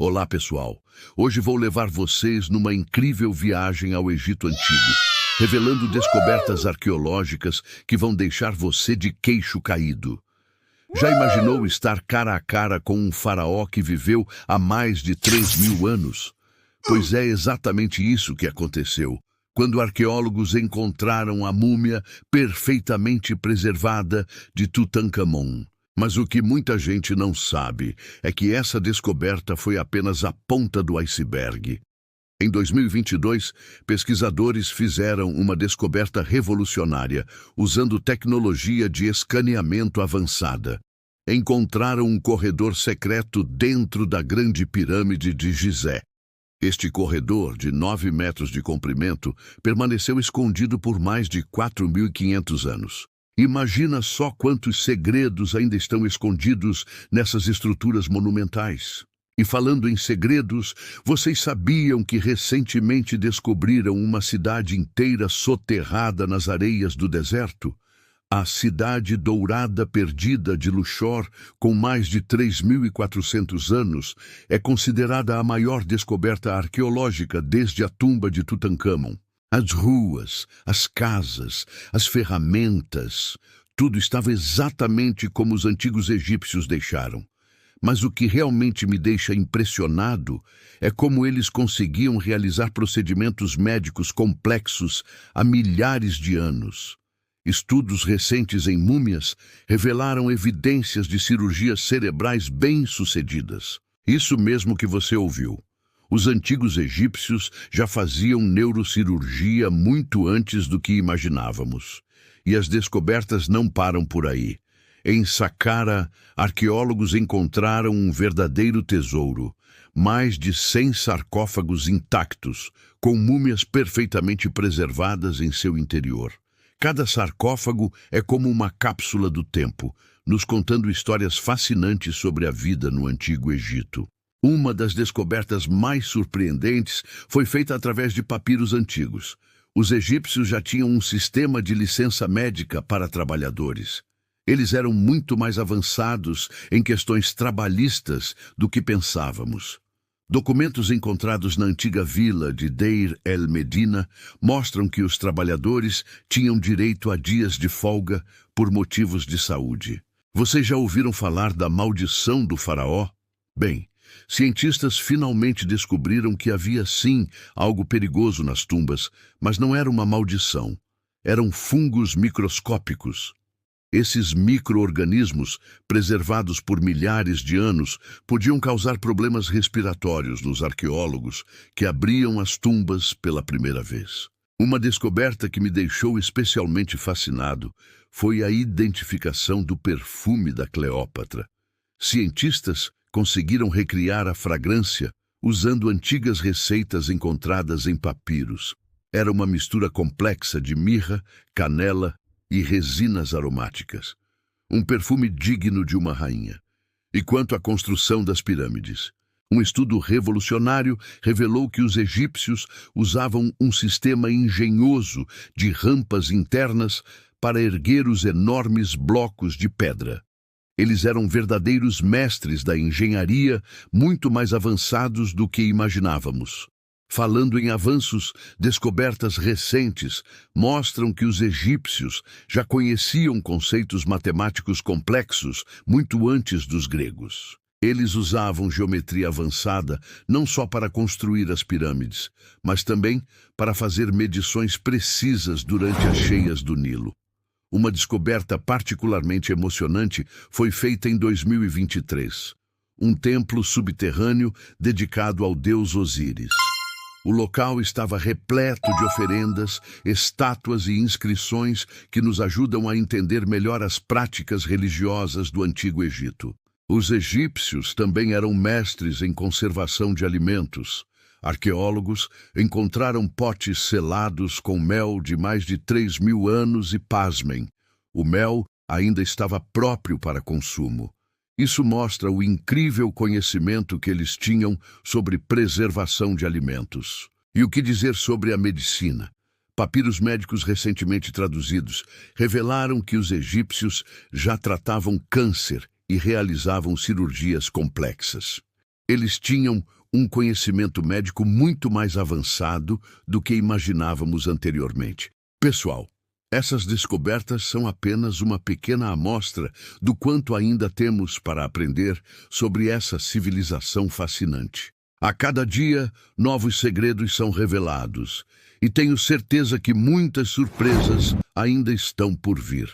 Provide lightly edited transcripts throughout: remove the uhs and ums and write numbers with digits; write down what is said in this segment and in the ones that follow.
Olá, pessoal. Hoje vou levar vocês numa incrível viagem ao Egito Antigo, revelando descobertas arqueológicas que vão deixar você de queixo caído. Já imaginou estar cara a cara com um faraó que viveu há mais de 3.000 anos? Pois é exatamente isso que aconteceu, quando arqueólogos encontraram a múmia perfeitamente preservada de Tutancâmon. Mas o que muita gente não sabe é que essa descoberta foi apenas a ponta do iceberg. Em 2022, pesquisadores fizeram uma descoberta revolucionária usando tecnologia de escaneamento avançada. Encontraram um corredor secreto dentro da Grande Pirâmide de Gizé. Este corredor, de 9 metros de comprimento, permaneceu escondido por mais de 4.500 anos. Imagina só quantos segredos ainda estão escondidos nessas estruturas monumentais. E falando em segredos, vocês sabiam que recentemente descobriram uma cidade inteira soterrada nas areias do deserto? A Cidade Dourada Perdida de Luxor, com mais de 3.400 anos, é considerada a maior descoberta arqueológica desde a tumba de Tutancâmon. As ruas, as casas, as ferramentas, tudo estava exatamente como os antigos egípcios deixaram. Mas o que realmente me deixa impressionado é como eles conseguiam realizar procedimentos médicos complexos há milhares de anos. Estudos recentes em múmias revelaram evidências de cirurgias cerebrais bem-sucedidas. Isso mesmo que você ouviu. Os antigos egípcios já faziam neurocirurgia muito antes do que imaginávamos. E as descobertas não param por aí. Em Saqqara, arqueólogos encontraram um verdadeiro tesouro. Mais de 100 sarcófagos intactos, com múmias perfeitamente preservadas em seu interior. Cada sarcófago é como uma cápsula do tempo, nos contando histórias fascinantes sobre a vida no Antigo Egito. Uma das descobertas mais surpreendentes foi feita através de papiros antigos. Os egípcios já tinham um sistema de licença médica para trabalhadores. Eles eram muito mais avançados em questões trabalhistas do que pensávamos. Documentos encontrados na antiga vila de Deir el-Medina mostram que os trabalhadores tinham direito a dias de folga por motivos de saúde. Vocês já ouviram falar da maldição do faraó? Bem, cientistas finalmente descobriram que havia sim algo perigoso nas tumbas, mas não era uma maldição. Eram fungos microscópicos. Esses micro-organismos, preservados por milhares de anos, podiam causar problemas respiratórios nos arqueólogos que abriam as tumbas pela primeira vez. Uma descoberta que me deixou especialmente fascinado foi a identificação do perfume da Cleópatra. Cientistas conseguiram recriar a fragrância usando antigas receitas encontradas em papiros. Era uma mistura complexa de mirra, canela e resinas aromáticas. Um perfume digno de uma rainha. E quanto à construção das pirâmides? Um estudo revolucionário revelou que os egípcios usavam um sistema engenhoso de rampas internas para erguer os enormes blocos de pedra. Eles eram verdadeiros mestres da engenharia, muito mais avançados do que imaginávamos. Falando em avanços, descobertas recentes mostram que os egípcios já conheciam conceitos matemáticos complexos muito antes dos gregos. Eles usavam geometria avançada não só para construir as pirâmides, mas também para fazer medições precisas durante as cheias do Nilo. Uma descoberta particularmente emocionante foi feita em 2023. Um templo subterrâneo dedicado ao deus Osíris. O local estava repleto de oferendas, estátuas e inscrições que nos ajudam a entender melhor as práticas religiosas do Antigo Egito. Os egípcios também eram mestres em conservação de alimentos. Arqueólogos encontraram potes selados com mel de mais de 3.000 anos e, pasmem, o mel ainda estava próprio para consumo. Isso mostra o incrível conhecimento que eles tinham sobre preservação de alimentos. E o que dizer sobre a medicina? Papiros médicos recentemente traduzidos revelaram que os egípcios já tratavam câncer e realizavam cirurgias complexas. Eles tinham um conhecimento médico muito mais avançado do que imaginávamos anteriormente. Pessoal, essas descobertas são apenas uma pequena amostra do quanto ainda temos para aprender sobre essa civilização fascinante. A cada dia, novos segredos são revelados, e tenho certeza que muitas surpresas ainda estão por vir.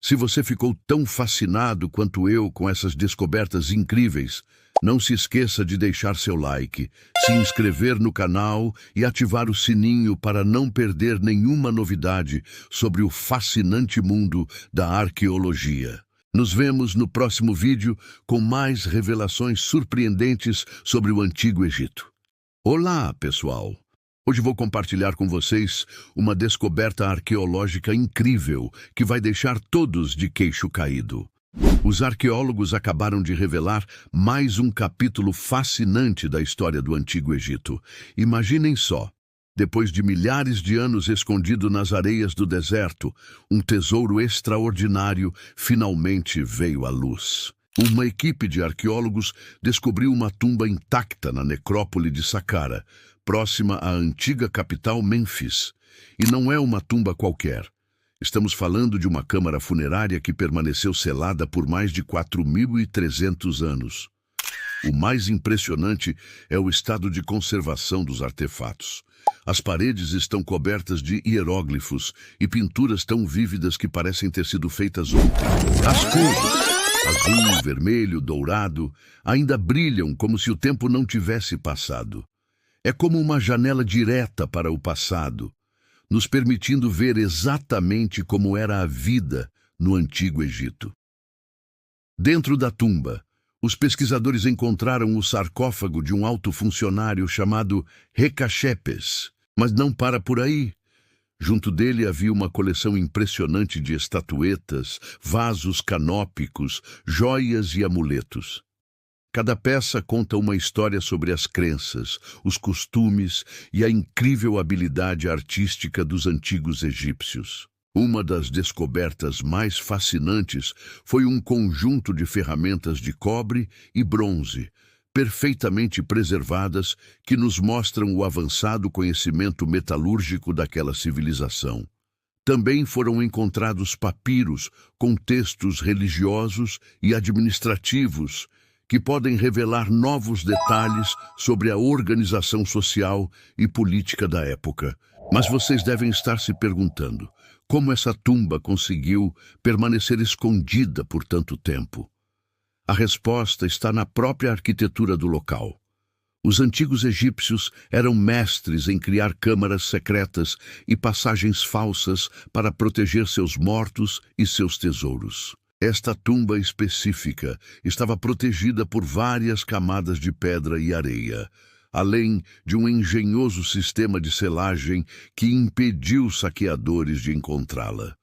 Se você ficou tão fascinado quanto eu com essas descobertas incríveis, não se esqueça de deixar seu like, se inscrever no canal e ativar o sininho para não perder nenhuma novidade sobre o fascinante mundo da arqueologia. Nos vemos no próximo vídeo com mais revelações surpreendentes sobre o Antigo Egito. Olá, pessoal! Hoje vou compartilhar com vocês uma descoberta arqueológica incrível que vai deixar todos de queixo caído. Os arqueólogos acabaram de revelar mais um capítulo fascinante da história do Antigo Egito. Imaginem só, depois de milhares de anos escondido nas areias do deserto, um tesouro extraordinário finalmente veio à luz. Uma equipe de arqueólogos descobriu uma tumba intacta na necrópole de Saqqara, próxima à antiga capital Mênfis. E não é uma tumba qualquer. Estamos falando de uma câmara funerária que permaneceu selada por mais de 4.300 anos. O mais impressionante é o estado de conservação dos artefatos. As paredes estão cobertas de hieróglifos e pinturas tão vívidas que parecem ter sido feitas ontem. As cores, azul, vermelho, dourado, ainda brilham como se o tempo não tivesse passado. É como uma janela direta para o passado, nos permitindo ver exatamente como era a vida no Antigo Egito. Dentro da tumba, os pesquisadores encontraram o sarcófago de um alto funcionário chamado Recachepes, mas não para por aí. Junto dele havia uma coleção impressionante de estatuetas, vasos canópicos, joias e amuletos. Cada peça conta uma história sobre as crenças, os costumes e a incrível habilidade artística dos antigos egípcios. Uma das descobertas mais fascinantes foi um conjunto de ferramentas de cobre e bronze, perfeitamente preservadas, que nos mostram o avançado conhecimento metalúrgico daquela civilização. Também foram encontrados papiros com textos religiosos e administrativos, que podem revelar novos detalhes sobre a organização social e política da época. Mas vocês devem estar se perguntando, como essa tumba conseguiu permanecer escondida por tanto tempo? A resposta está na própria arquitetura do local. Os antigos egípcios eram mestres em criar câmaras secretas e passagens falsas para proteger seus mortos e seus tesouros. Esta tumba específica estava protegida por várias camadas de pedra e areia, além de um engenhoso sistema de selagem que impediu saqueadores de encontrá-la.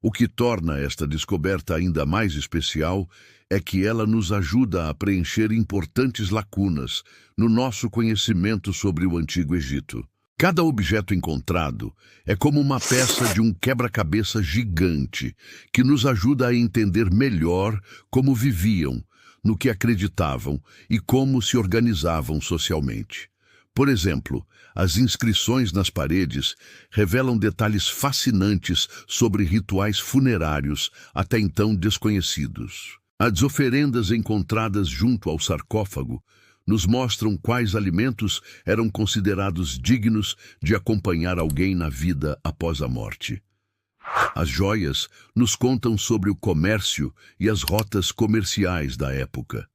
O que torna esta descoberta ainda mais especial é que ela nos ajuda a preencher importantes lacunas no nosso conhecimento sobre o Antigo Egito. Cada objeto encontrado é como uma peça de um quebra-cabeça gigante que nos ajuda a entender melhor como viviam, no que acreditavam e como se organizavam socialmente. Por exemplo, as inscrições nas paredes revelam detalhes fascinantes sobre rituais funerários até então desconhecidos. As oferendas encontradas junto ao sarcófago nos mostram quais alimentos eram considerados dignos de acompanhar alguém na vida após a morte. As joias nos contam sobre o comércio e as rotas comerciais da época.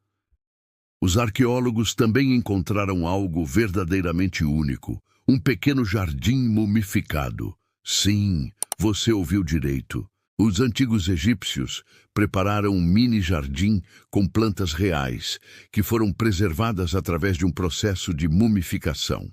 Os arqueólogos também encontraram algo verdadeiramente único, um pequeno jardim mumificado. Sim, você ouviu direito. Os antigos egípcios prepararam um mini-jardim com plantas reais, que foram preservadas através de um processo de mumificação.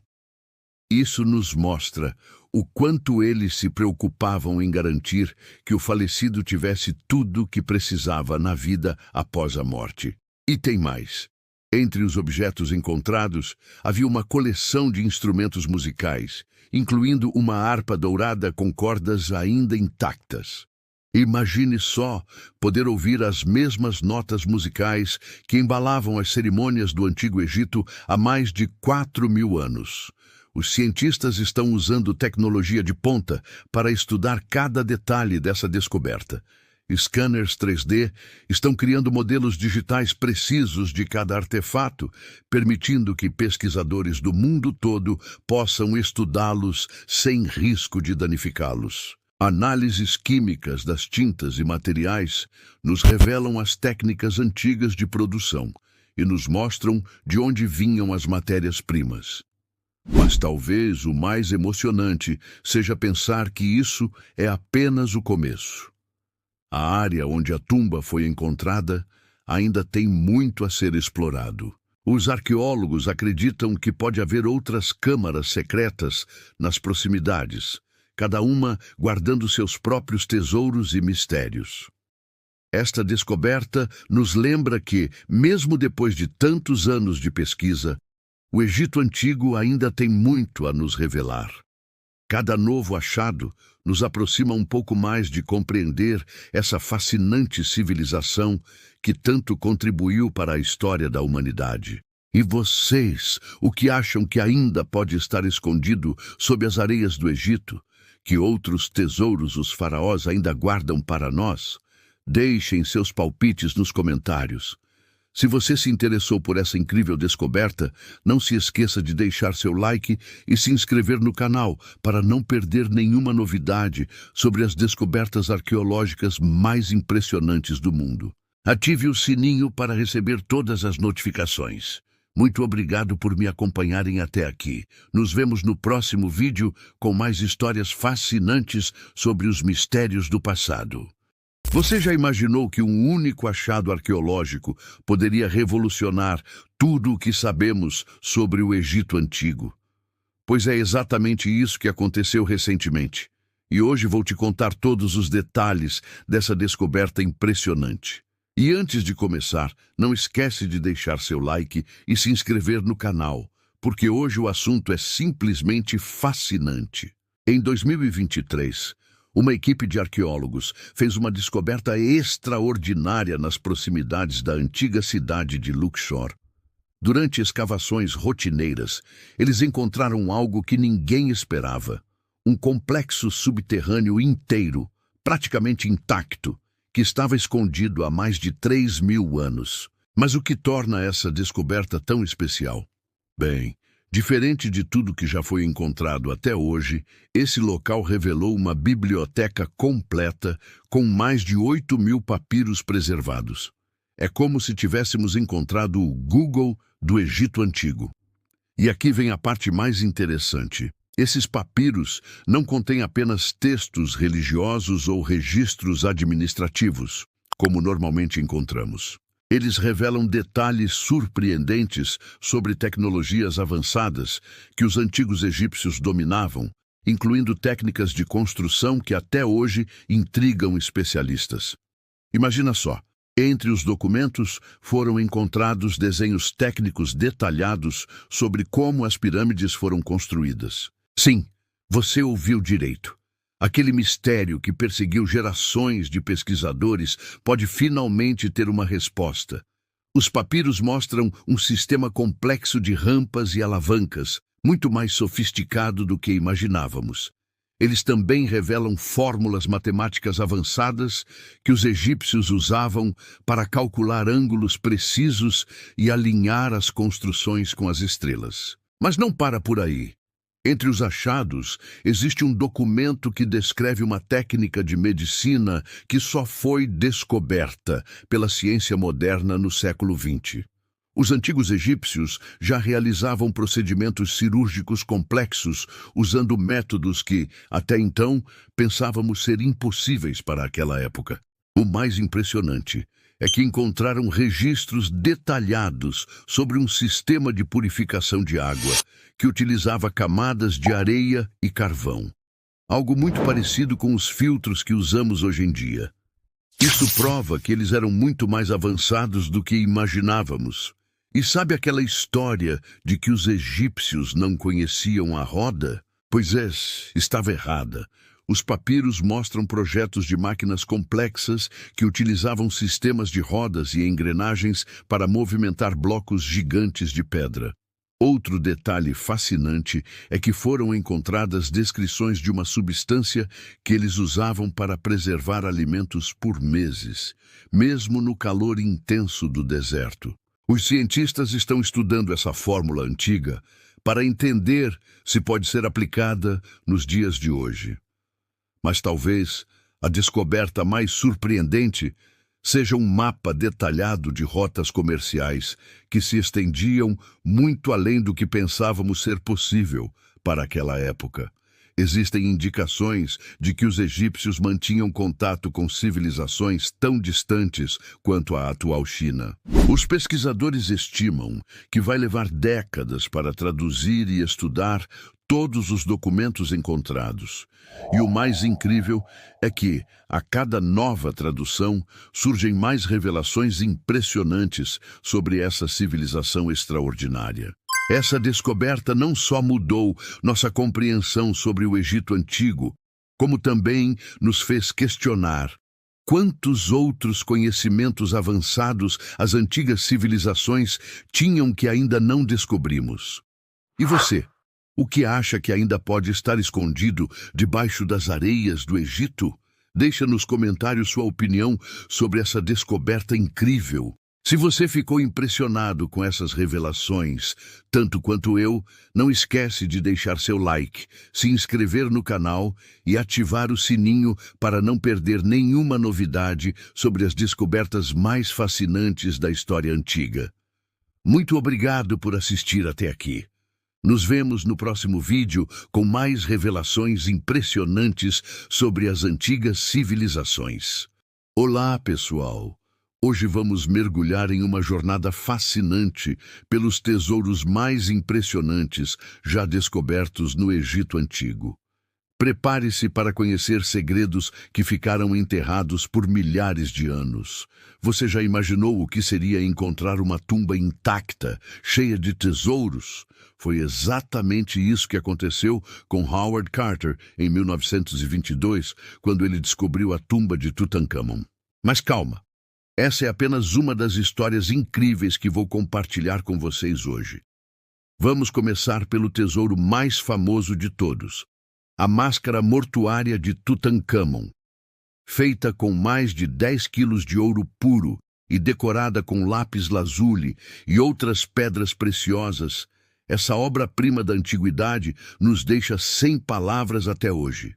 Isso nos mostra o quanto eles se preocupavam em garantir que o falecido tivesse tudo o que precisava na vida após a morte. E tem mais. Entre os objetos encontrados, havia uma coleção de instrumentos musicais, incluindo uma harpa dourada com cordas ainda intactas. Imagine só poder ouvir as mesmas notas musicais que embalavam as cerimônias do Antigo Egito há mais de 4.000 anos. Os cientistas estão usando tecnologia de ponta para estudar cada detalhe dessa descoberta. Scanners 3D estão criando modelos digitais precisos de cada artefato, permitindo que pesquisadores do mundo todo possam estudá-los sem risco de danificá-los. Análises químicas das tintas e materiais nos revelam as técnicas antigas de produção e nos mostram de onde vinham as matérias-primas. Mas talvez o mais emocionante seja pensar que isso é apenas o começo. A área onde a tumba foi encontrada ainda tem muito a ser explorado. Os arqueólogos acreditam que pode haver outras câmaras secretas nas proximidades, cada uma guardando seus próprios tesouros e mistérios. Esta descoberta nos lembra que, mesmo depois de tantos anos de pesquisa, o Egito Antigo ainda tem muito a nos revelar. Cada novo achado nos aproxima um pouco mais de compreender essa fascinante civilização que tanto contribuiu para a história da humanidade. E vocês, o que acham que ainda pode estar escondido sob as areias do Egito? Que outros tesouros os faraós ainda guardam para nós? Deixem seus palpites nos comentários. Se você se interessou por essa incrível descoberta, não se esqueça de deixar seu like e se inscrever no canal para não perder nenhuma novidade sobre as descobertas arqueológicas mais impressionantes do mundo. Ative o sininho para receber todas as notificações. Muito obrigado por me acompanharem até aqui. Nos vemos no próximo vídeo com mais histórias fascinantes sobre os mistérios do passado. Você já imaginou que um único achado arqueológico poderia revolucionar tudo o que sabemos sobre o Egito Antigo? Pois é exatamente isso que aconteceu recentemente. E hoje vou te contar todos os detalhes dessa descoberta impressionante. E antes de começar, não esquece de deixar seu like e se inscrever no canal, porque hoje o assunto é simplesmente fascinante. Em 2023, uma equipe de arqueólogos fez uma descoberta extraordinária nas proximidades da antiga cidade de Luxor. Durante escavações rotineiras, eles encontraram algo que ninguém esperava: um complexo subterrâneo inteiro, praticamente intacto, que estava escondido há mais de 3.000 anos. Mas o que torna essa descoberta tão especial? Bem, diferente de tudo que já foi encontrado até hoje, esse local revelou uma biblioteca completa com mais de 8.000 papiros preservados. É como se tivéssemos encontrado o Google do Egito Antigo. E aqui vem a parte mais interessante. Esses papiros não contêm apenas textos religiosos ou registros administrativos, como normalmente encontramos. Eles revelam detalhes surpreendentes sobre tecnologias avançadas que os antigos egípcios dominavam, incluindo técnicas de construção que até hoje intrigam especialistas. Imagina só, entre os documentos foram encontrados desenhos técnicos detalhados sobre como as pirâmides foram construídas. Sim, você ouviu direito. Aquele mistério que perseguiu gerações de pesquisadores pode finalmente ter uma resposta. Os papiros mostram um sistema complexo de rampas e alavancas, muito mais sofisticado do que imaginávamos. Eles também revelam fórmulas matemáticas avançadas que os egípcios usavam para calcular ângulos precisos e alinhar as construções com as estrelas. Mas não para por aí. Entre os achados, existe um documento que descreve uma técnica de medicina que só foi descoberta pela ciência moderna no século XX. Os antigos egípcios já realizavam procedimentos cirúrgicos complexos usando métodos que, até então, pensávamos ser impossíveis para aquela época. O mais impressionante é que encontraram registros detalhados sobre um sistema de purificação de água que utilizava camadas de areia e carvão. Algo muito parecido com os filtros que usamos hoje em dia. Isso prova que eles eram muito mais avançados do que imaginávamos. E sabe aquela história de que os egípcios não conheciam a roda? Pois é, estava errada. Os papiros mostram projetos de máquinas complexas que utilizavam sistemas de rodas e engrenagens para movimentar blocos gigantes de pedra. Outro detalhe fascinante é que foram encontradas descrições de uma substância que eles usavam para preservar alimentos por meses, mesmo no calor intenso do deserto. Os cientistas estão estudando essa fórmula antiga para entender se pode ser aplicada nos dias de hoje. Mas talvez a descoberta mais surpreendente seja um mapa detalhado de rotas comerciais que se estendiam muito além do que pensávamos ser possível para aquela época. Existem indicações de que os egípcios mantinham contato com civilizações tão distantes quanto a atual China. Os pesquisadores estimam que vai levar décadas para traduzir e estudar todos os documentos encontrados. E o mais incrível é que, a cada nova tradução, surgem mais revelações impressionantes sobre essa civilização extraordinária. Essa descoberta não só mudou nossa compreensão sobre o Egito Antigo, como também nos fez questionar quantos outros conhecimentos avançados as antigas civilizações tinham que ainda não descobrimos. E você? O que acha que ainda pode estar escondido debaixo das areias do Egito? Deixa nos comentários sua opinião sobre essa descoberta incrível. Se você ficou impressionado com essas revelações, tanto quanto eu, não esquece de deixar seu like, se inscrever no canal e ativar o sininho para não perder nenhuma novidade sobre as descobertas mais fascinantes da história antiga. Muito obrigado por assistir até aqui. Nos vemos no próximo vídeo com mais revelações impressionantes sobre as antigas civilizações. Olá, pessoal! Hoje vamos mergulhar em uma jornada fascinante pelos tesouros mais impressionantes já descobertos no Egito Antigo. Prepare-se para conhecer segredos que ficaram enterrados por milhares de anos. Você já imaginou o que seria encontrar uma tumba intacta, cheia de tesouros? Foi exatamente isso que aconteceu com Howard Carter em 1922, quando ele descobriu a tumba de Tutankhamon. Mas calma, essa é apenas uma das histórias incríveis que vou compartilhar com vocês hoje. Vamos começar pelo tesouro mais famoso de todos. A máscara mortuária de Tutankhamon. Feita com mais de 10 quilos de ouro puro e decorada com lápis-lazuli e outras pedras preciosas, essa obra-prima da antiguidade nos deixa sem palavras até hoje.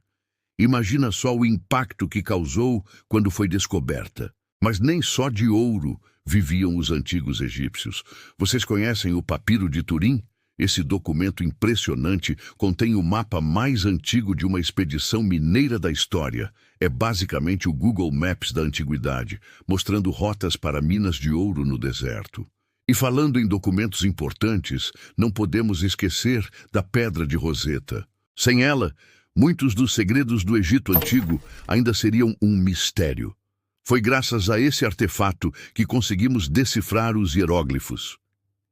Imagina só o impacto que causou quando foi descoberta. Mas nem só de ouro viviam os antigos egípcios. Vocês conhecem o Papiro de Turim? Esse documento impressionante contém o mapa mais antigo de uma expedição mineira da história. É basicamente o Google Maps da antiguidade, mostrando rotas para minas de ouro no deserto. E falando em documentos importantes, não podemos esquecer da Pedra de Roseta. Sem ela, muitos dos segredos do Egito Antigo ainda seriam um mistério. Foi graças a esse artefato que conseguimos decifrar os hieróglifos.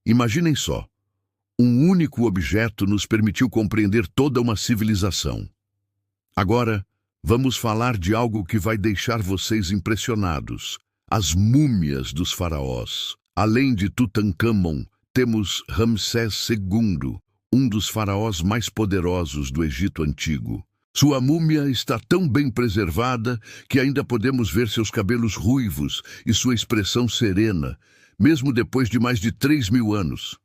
Imaginem só. Um único objeto nos permitiu compreender toda uma civilização. Agora, vamos falar de algo que vai deixar vocês impressionados. As múmias dos faraós. Além de Tutankhamon, temos Ramsés II, um dos faraós mais poderosos do Egito Antigo. Sua múmia está tão bem preservada que ainda podemos ver seus cabelos ruivos e sua expressão serena, mesmo depois de mais de 3.000 anos.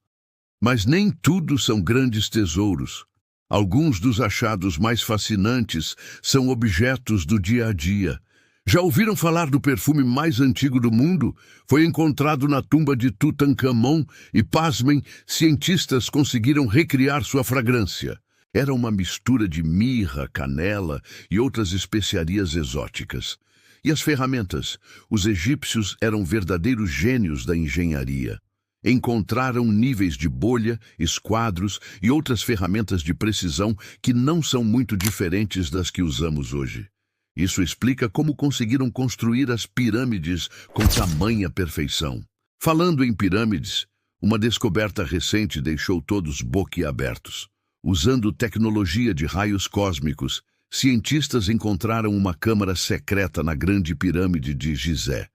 Mas nem tudo são grandes tesouros. Alguns dos achados mais fascinantes são objetos do dia a dia. Já ouviram falar do perfume mais antigo do mundo? Foi encontrado na tumba de Tutankhamon e, pasmem, cientistas conseguiram recriar sua fragrância. Era uma mistura de mirra, canela e outras especiarias exóticas. E as ferramentas? Os egípcios eram verdadeiros gênios da engenharia. Encontraram níveis de bolha, esquadros e outras ferramentas de precisão que não são muito diferentes das que usamos hoje. Isso explica como conseguiram construir as pirâmides com tamanha perfeição. Falando em pirâmides, uma descoberta recente deixou todos boquiabertos. Usando tecnologia de raios cósmicos, cientistas encontraram uma câmara secreta na Grande Pirâmide de Gizé.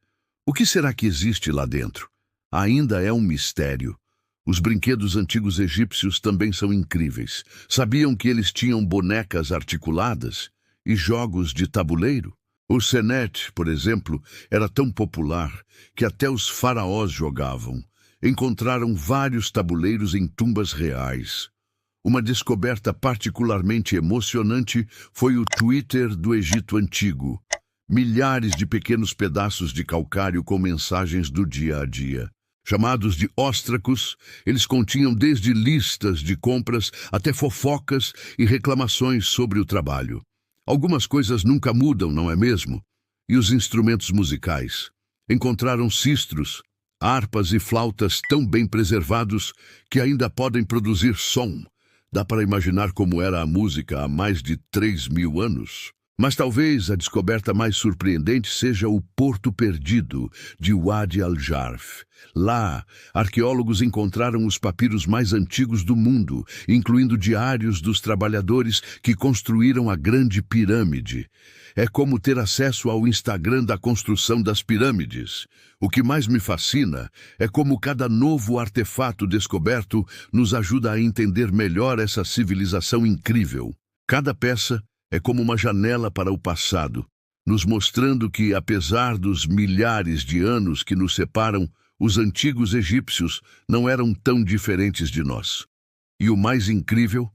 O que será que existe lá dentro? Ainda é um mistério. Os brinquedos antigos egípcios também são incríveis. Sabiam que eles tinham bonecas articuladas e jogos de tabuleiro? O Senet, por exemplo, era tão popular que até os faraós jogavam. Encontraram vários tabuleiros em tumbas reais. Uma descoberta particularmente emocionante foi o Twitter do Egito Antigo. Milhares de pequenos pedaços de calcário com mensagens do dia a dia. Chamados de óstracos, eles continham desde listas de compras até fofocas e reclamações sobre o trabalho. Algumas coisas nunca mudam, não é mesmo? E os instrumentos musicais? Encontraram cistros, harpas e flautas tão bem preservados que ainda podem produzir som. Dá para imaginar como era a música há mais de 3.000 anos? Mas talvez a descoberta mais surpreendente seja o Porto Perdido de Wadi al-Jarf. Lá, arqueólogos encontraram os papiros mais antigos do mundo, incluindo diários dos trabalhadores que construíram a Grande Pirâmide. É como ter acesso ao Instagram da construção das pirâmides. O que mais me fascina é como cada novo artefato descoberto nos ajuda a entender melhor essa civilização incrível. Cada peça é como uma janela para o passado, nos mostrando que, apesar dos milhares de anos que nos separam, os antigos egípcios não eram tão diferentes de nós. E o mais incrível,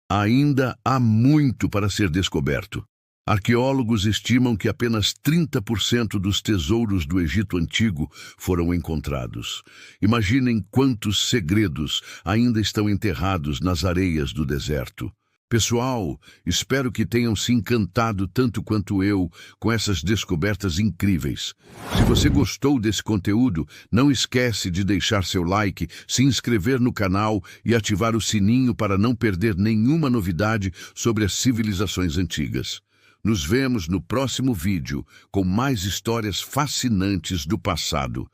ainda há muito para ser descoberto. Arqueólogos estimam que apenas 30% dos tesouros do Egito Antigo foram encontrados. Imaginem quantos segredos ainda estão enterrados nas areias do deserto. Pessoal, espero que tenham se encantado tanto quanto eu com essas descobertas incríveis. Se você gostou desse conteúdo, não esquece de deixar seu like, se inscrever no canal e ativar o sininho para não perder nenhuma novidade sobre as civilizações antigas. Nos vemos no próximo vídeo com mais histórias fascinantes do passado.